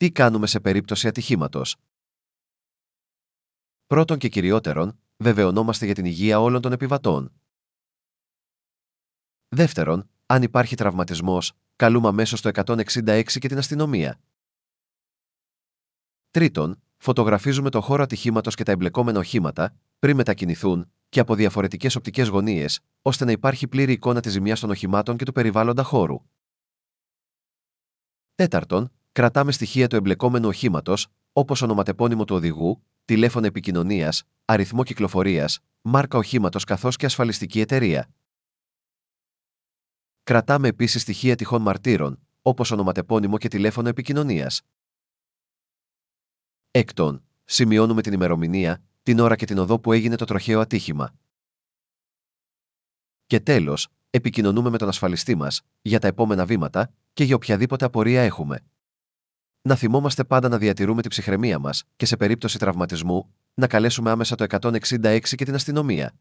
Τι κάνουμε σε περίπτωση ατυχήματος? Πρώτον και κυριότερον, βεβαιωνόμαστε για την υγεία όλων των επιβατών. Δεύτερον, αν υπάρχει τραυματισμός, καλούμε αμέσως το 166 και την αστυνομία. Τρίτον, φωτογραφίζουμε το χώρο ατυχήματος και τα εμπλεκόμενα οχήματα πριν μετακινηθούν και από διαφορετικές οπτικές γωνίες, ώστε να υπάρχει πλήρη εικόνα της ζημιάς των οχημάτων και του περιβάλλοντα χώρου. Τέταρτον, κρατάμε στοιχεία του εμπλεκόμενου οχήματος, όπως ονοματεπώνυμο του οδηγού, τηλέφωνο επικοινωνίας, αριθμό κυκλοφορίας, μάρκα οχήματος καθώς και ασφαλιστική εταιρεία. Κρατάμε επίσης στοιχεία τυχόν μαρτύρων, όπως ονοματεπώνυμο και τηλέφωνο επικοινωνίας. Έκτον, σημειώνουμε την ημερομηνία, την ώρα και την οδό που έγινε το τροχαίο ατύχημα. Και τέλος, επικοινωνούμε με τον ασφαλιστή μας για τα επόμενα βήματα και για οποιαδήποτε απορία έχουμε. Να θυμόμαστε πάντα να διατηρούμε την ψυχραιμία μας και σε περίπτωση τραυματισμού να καλέσουμε άμεσα το 166 και την αστυνομία.